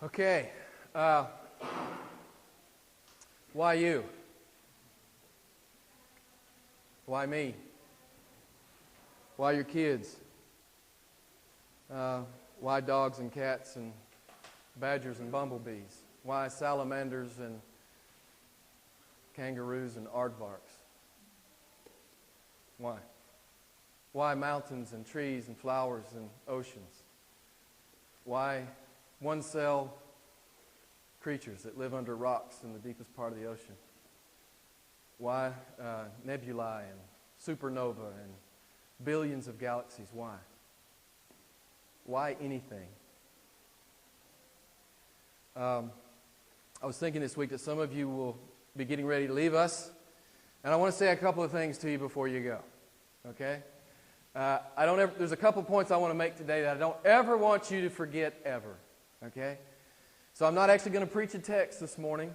Okay. Why you? Why me? Why your kids? Why dogs and cats and badgers and bumblebees? Why salamanders and kangaroos and aardvarks? Why? Why mountains and trees and flowers and oceans? Why one-cell creatures that live under rocks in the deepest part of the ocean? Why nebulae and supernova and billions of galaxies? Why? Why anything? I was thinking this week that some of you will be getting ready to leave us, and I want to say a couple of things to you before you go. Okay? There's a couple points I want to make today that I don't ever want you to forget ever. Okay? So I'm not actually going to preach a text this morning,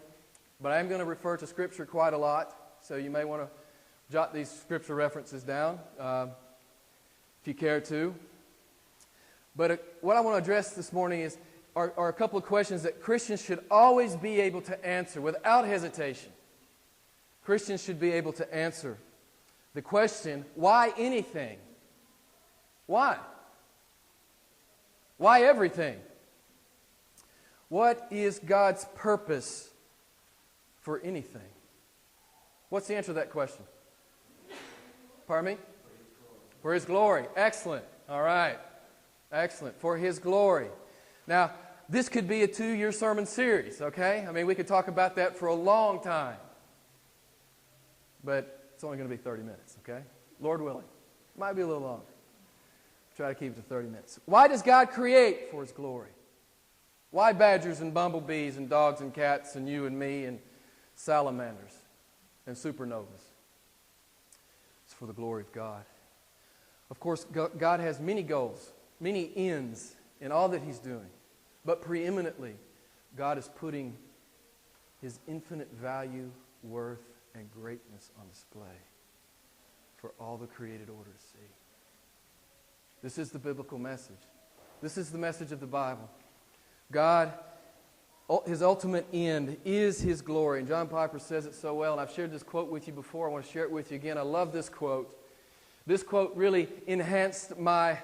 but I am going to refer to Scripture quite a lot. So you may want to jot these Scripture references down if you care to. But what I want to address this morning are a couple of questions that Christians should always be able to answer without hesitation. Christians should be able to answer the question, why anything? Why? Why everything? What is God's purpose for anything? What's the answer to that question? Pardon me? For His glory. Excellent. All right. Excellent. For His glory. Now, this could be a 2-year sermon series, okay? I mean, we could talk about that for a long time. But it's only going to be 30 minutes, okay? Lord willing. Might be a little longer. Try to keep it to 30 minutes. Why does God create? For His glory. Why badgers and bumblebees and dogs and cats and you and me and salamanders and supernovas? It's for the glory of God. Of course, God has many goals, many ends in all that He's doing. But preeminently, God is putting His infinite value, worth, and greatness on display for all the created order to see. This is the biblical message. This is the message of the Bible. God, His ultimate end is His glory. And John Piper says it so well, and I've shared this quote with you before. I want to share it with you again. I love this quote. This quote really enhanced my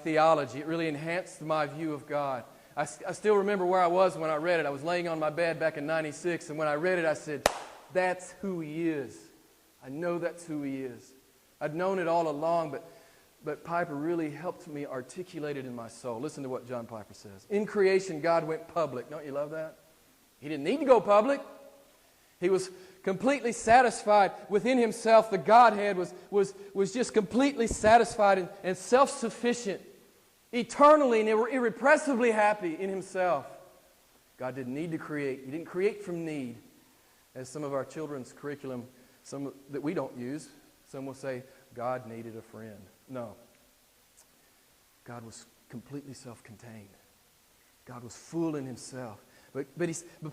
theology. It really enhanced my view of God. I still remember where I was when I read it. I was laying on my bed back in '96, and when I read it, I said, that's who He is. I know that's who He is. I'd known it all along, but Piper really helped me articulate it in my soul. Listen to what John Piper says. In creation, God went public. Don't you love that? He didn't need to go public. He was completely satisfied within Himself. The Godhead was just completely satisfied and self-sufficient, eternally and irrepressibly happy in Himself. God didn't need to create. He didn't create from need, as some of our children's curriculum, some that we don't use, some will say, God needed a friend. No. God was completely self-contained. God was full in Himself. But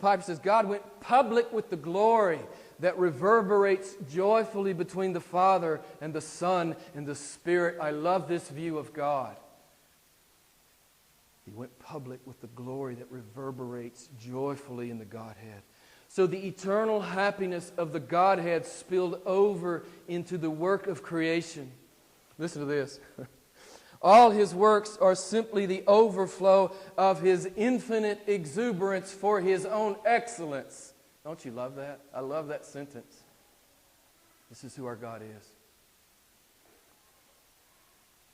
Piper says, God went public with the glory that reverberates joyfully between the Father and the Son and the Spirit. I love this view of God. He went public with the glory that reverberates joyfully in the Godhead. So the eternal happiness of the Godhead spilled over into the work of creation. Listen to this. All His works are simply the overflow of His infinite exuberance for His own excellence. Don't you love that? I love that sentence. This is who our God is.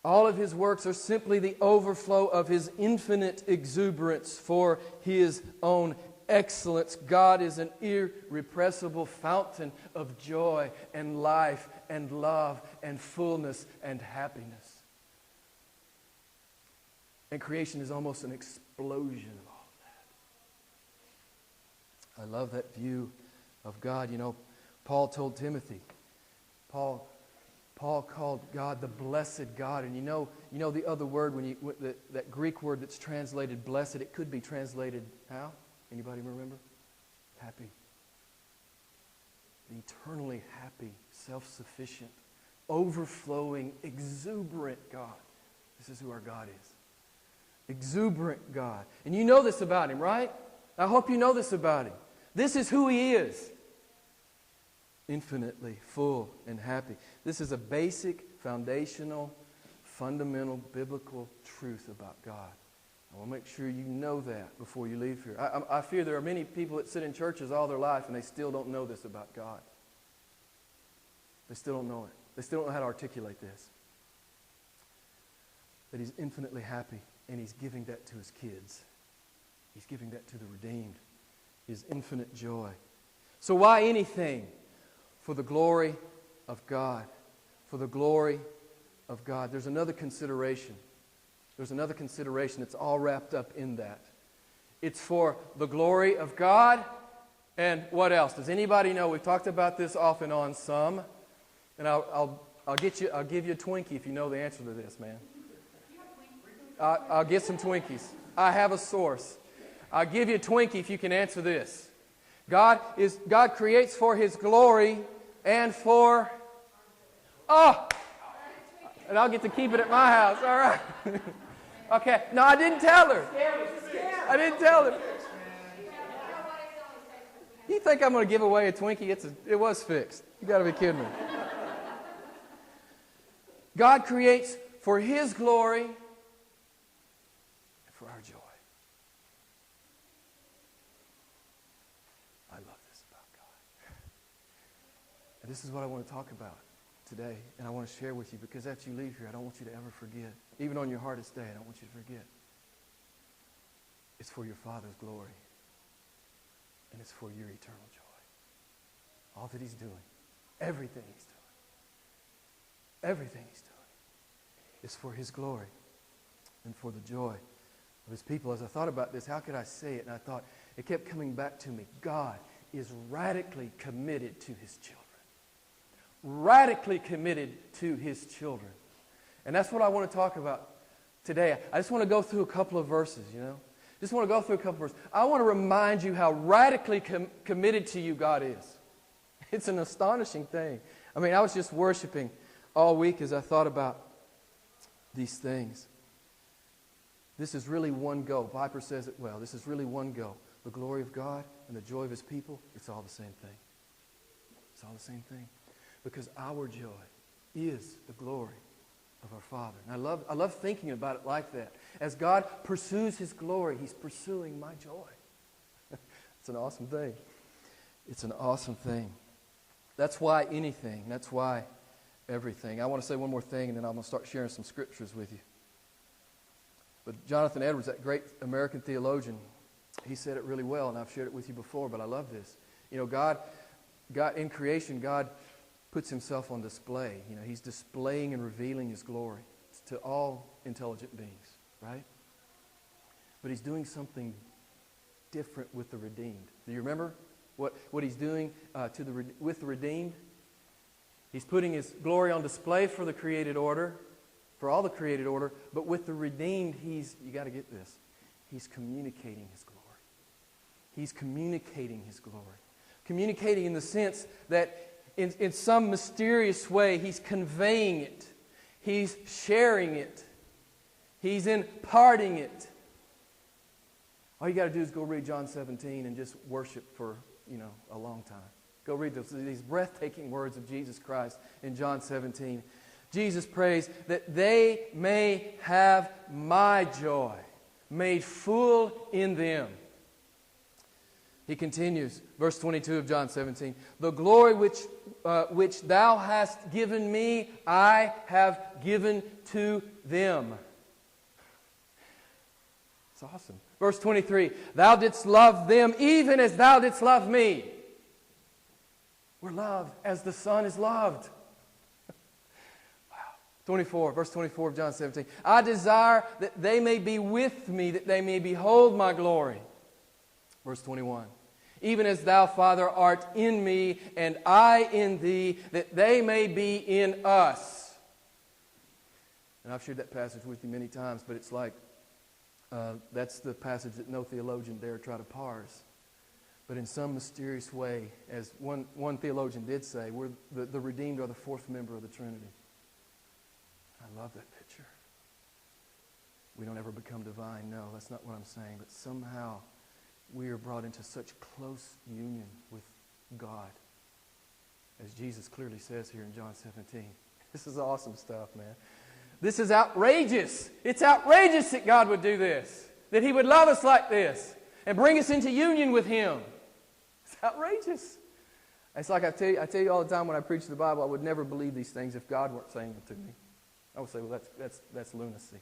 All of His works are simply the overflow of His infinite exuberance for His own excellence. God is an irrepressible fountain of joy and life and love and fullness and happiness. And creation is almost an explosion of all of that. I love that view of God. You know, Paul told Timothy, Paul called God the blessed God. And you know the other word, that Greek word that's translated blessed, it could be translated how? Anybody remember? Happy. The eternally happy, self-sufficient, overflowing, exuberant God. This is who our God is. exuberant God. And you know this about Him, right? I hope you know this about Him. This is who He is. Infinitely full and happy. This is a basic, foundational, fundamental, biblical truth about God. I want to make sure you know that before you leave here. I fear there are many people that sit in churches all their life and they still don't know this about God. They still don't know it. They still don't know how to articulate this. That He's infinitely happy and He's giving that to His kids. He's giving that to the redeemed. His infinite joy. So why anything? For the glory of God. For the glory of God. There's another consideration. There's another consideration that's all wrapped up in that. It's for the glory of God. And what else? Does anybody know? We've talked about this off and on some. And I'll give you a Twinkie if you know the answer to this, man. I'll get some Twinkies. I have a source. I'll give you a Twinkie if you can answer this. God creates for His glory and for... Oh! And I'll get to keep it at my house. All right. Okay. No, I didn't tell her. I didn't tell her. You think I'm going to give away a Twinkie? It was fixed. You got to be kidding me. God creates for His glory and for our joy. I love this about God. And this is what I want to talk about today, and I want to share with you, because after you leave here, I don't want you to ever forget. Even on your hardest day, I don't want you to forget. It's for your Father's glory, and it's for your eternal joy. All that He's doing, everything He's doing, everything He's doing is for His glory and for the joy of His people. As I thought about this, how could I say it? And I thought, it kept coming back to me. God is radically committed to His children. Radically committed to His children. And that's what I want to talk about today. I just want to go through a couple of verses, Just want to go through a couple of verses. I want to remind you how radically committed to you God is. It's an astonishing thing. I mean, I was just worshiping all week as I thought about these things. This is really one go. Piper says it well. This is really one go. The glory of God and the joy of His people, it's all the same thing. It's all the same thing. Because our joy is the glory of our Father. And I love thinking about it like that. As God pursues His glory, He's pursuing my joy. It's an awesome thing. It's an awesome thing. That's why anything. That's why everything. I want to say one more thing, and then I'm going to start sharing some scriptures with you. But Jonathan Edwards, that great American theologian, he said it really well, and I've shared it with you before, but I love this. God in creation, God puts Himself on display. He's displaying and revealing His glory to all intelligent beings, right? But He's doing something different with the redeemed. Do you remember what He's doing with the redeemed? He's putting His glory on display for the created order, for all the created order, but with the redeemed, you got to get this, He's communicating His glory. He's communicating His glory. Communicating in the sense that in some mysterious way, He's conveying it. He's sharing it. He's imparting it. All you got to do is go read John 17 and just worship for, a long time. Go read these breathtaking words of Jesus Christ in John 17. Jesus prays that they may have my joy made full in them. He continues, verse 22 of John 17. The glory which thou hast given me, I have given to them. It's awesome. Verse 23. Thou didst love them even as thou didst love me. We're loved as the Son is loved. Wow. 24. Verse 24 of John 17. I desire that they may be with me, that they may behold my glory. Verse 21. Even as thou, Father, art in me, and I in thee, that they may be in us. And I've shared that passage with you many times, but it's like, that's the passage that no theologian dare try to parse. But in some mysterious way, as one theologian did say, we're the redeemed are the fourth member of the Trinity. I love that picture. we don't ever become divine. No, that's not what I'm saying. But somehow we are brought into such close union with God, as Jesus clearly says here in John 17. This is awesome stuff, man. This is outrageous. It's outrageous that God would do this, that He would love us like this and bring us into union with Him. It's outrageous. It's like I tell you all the time when I preach the Bible, I would never believe these things if God weren't saying them to me. I would say, well, that's lunacy.